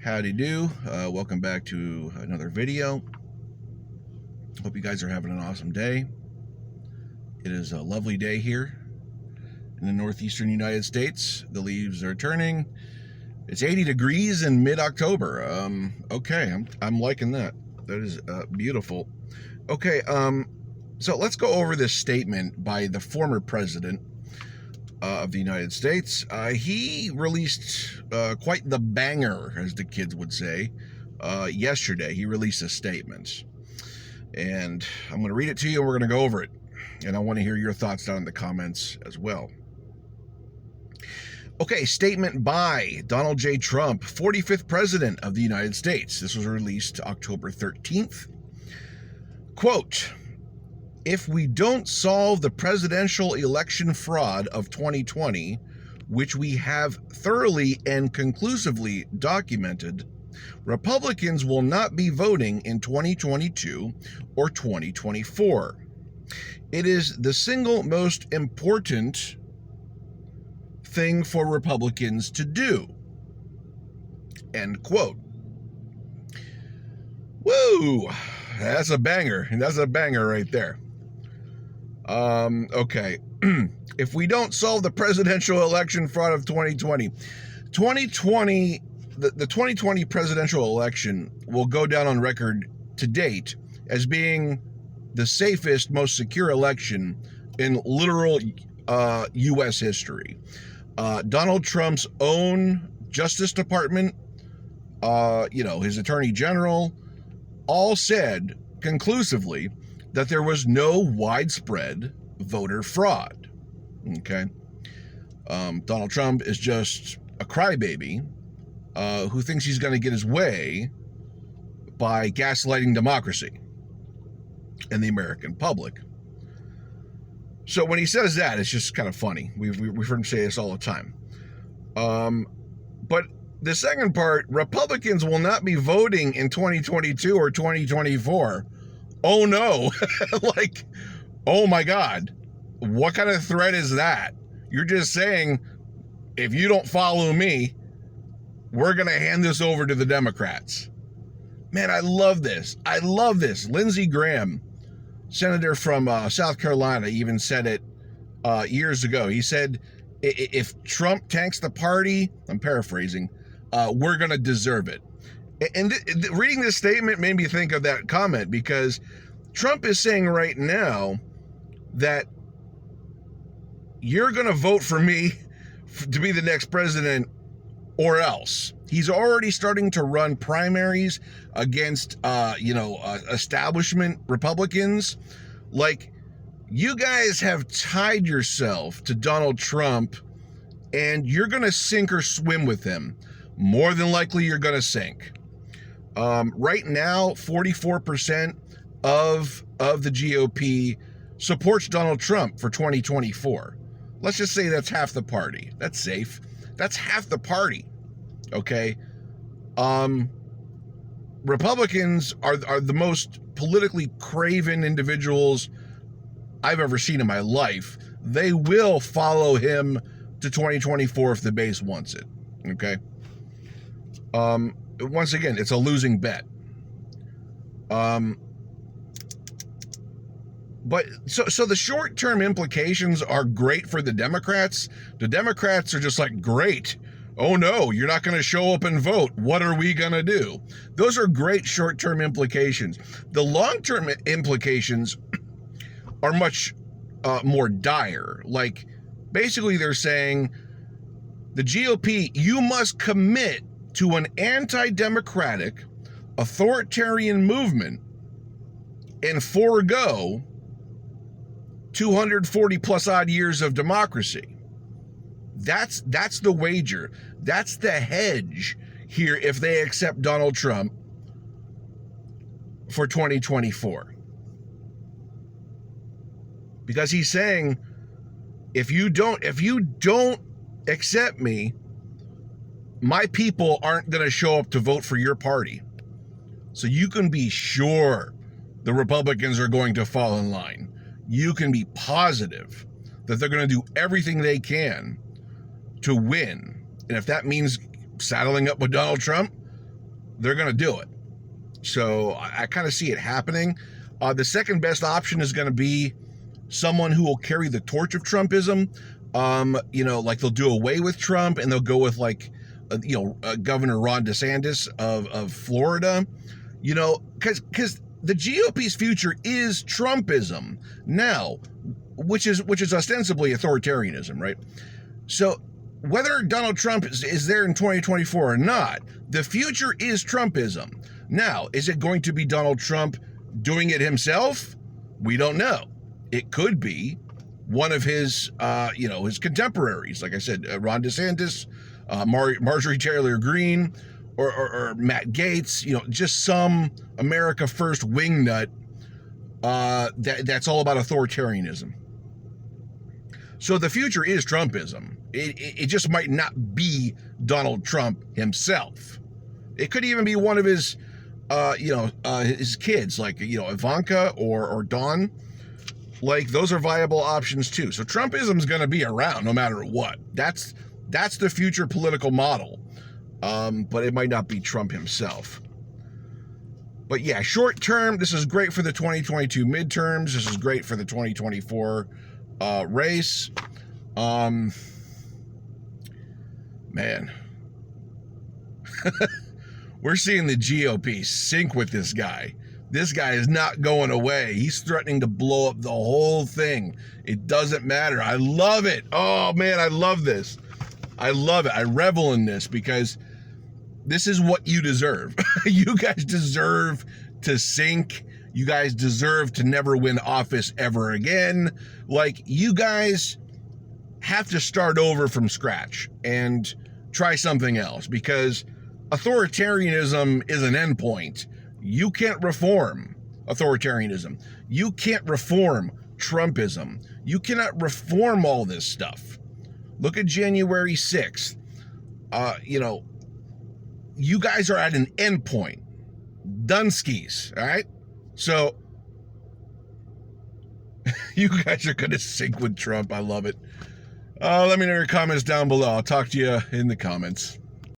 Howdy do. Welcome back to another video. Hope you guys are having an awesome day. It is a lovely day here in the northeastern United States. The leaves are turning. It's 80 degrees in mid-October. Okay, I'm liking that. That is beautiful. Okay, so let's go over this statement by the former president of the United States. He released quite the banger, as the kids would say. Yesterday, he released a statement. And I'm going to read it to you, and we're going to go over it. And I want to hear your thoughts down in the comments as well. Okay, statement by Donald J. Trump, 45th President of the United States. This was released October 13th. Quote, "If we don't solve the presidential election fraud of 2020, which we have thoroughly and conclusively documented, Republicans will not be voting in 2022 or 2024. It is the single most important thing for Republicans to do." End quote. Woo! That's a banger. That's a banger right there. Okay. If we don't solve the presidential election fraud of 2020, the 2020 presidential election will go down on record to date as being the safest, most secure election in literal U.S. history. Donald Trump's own Justice Department, his Attorney General, all said conclusively that there was no widespread voter fraud. Okay. Donald Trump is just a crybaby who thinks he's going to get his way by gaslighting democracy and the American public. So when he says that, it's just kind of funny. We've heard him say this all the time. But the second part, Republicans will not be voting in 2022 or 2024. Oh no. Like, oh my God. What kind of threat is that? You're just saying, if you don't follow me, we're going to hand this over to the Democrats. Man, I love this. I love this. Lindsey Graham, senator from South Carolina, even said it years ago. He said, if Trump tanks the party, I'm paraphrasing, we're going to deserve it. And reading this statement made me think of that comment, because Trump is saying right now that you're going to vote for me to be the next president or else. He's already starting to run primaries against, establishment Republicans. Like, you guys have tied yourself to Donald Trump, and you're going to sink or swim with him. More than likely, you're going to sink. Right now, 44% of the GOP supports Donald Trump for 2024. Let's just say that's half the party. That's safe. That's half the party. Okay. Republicans are the most politically craven individuals I've ever seen in my life. They will follow him to 2024 if the base wants it. Okay. Once again, it's a losing bet. But so the short-term implications are great for the Democrats. The Democrats are just like, great. Oh no, you're not going to show up and vote. What are we going to do? Those are great short-term implications. The long-term implications are much more dire. Like, basically they're saying, the GOP, you must commit to an anti-democratic, authoritarian movement and forego 240 plus odd years of democracy. That's the wager. That's the hedge here if they accept Donald Trump for 2024. Because he's saying, if you don't accept me, my people aren't going to show up to vote for your party. So you can be sure the Republicans are going to fall in line. You can be positive that they're going to do everything they can to win. And if that means saddling up with Donald Trump, they're going to do it. So I kind of see it happening. The second best option is going to be someone who will carry the torch of Trumpism. Like they'll do away with Trump and they'll go with like, Governor Ron DeSantis of Florida, because the GOP's future is Trumpism now, which is ostensibly authoritarianism, right? So whether Donald Trump is there in 2024 or not, the future is Trumpism. Now, is it going to be Donald Trump doing it himself? We don't know. It could be one of his, his contemporaries. Like I said, Ron DeSantis, Marjorie Taylor Greene, or Matt Gaetz. Just some America First wingnut that's all about authoritarianism. So the future is Trumpism. It just might not be Donald Trump himself. It could even be one of his, his kids, like, Ivanka or Dawn. Like, those are viable options too. So Trumpism is going to be around no matter what. That's the future political model. But it might not be Trump himself. But yeah, short term, this is great for the 2022 midterms. This is great for the 2024 race. Man. We're seeing the GOP sink with this guy. This guy is not going away. He's threatening to blow up the whole thing. It doesn't matter. I love it. Oh, man, I love this. I love it. I revel in this because this is what you deserve. You guys deserve to sink. You guys deserve to never win office ever again. Like, you guys have to start over from scratch and try something else because authoritarianism is an endpoint. You can't reform authoritarianism. You can't reform Trumpism. You cannot reform all this stuff. Look at January 6th. You guys are at an endpoint. Dunskies, all right? So, you guys are going to sink with Trump. I love it. Let me know your comments down below. I'll talk to you in the comments.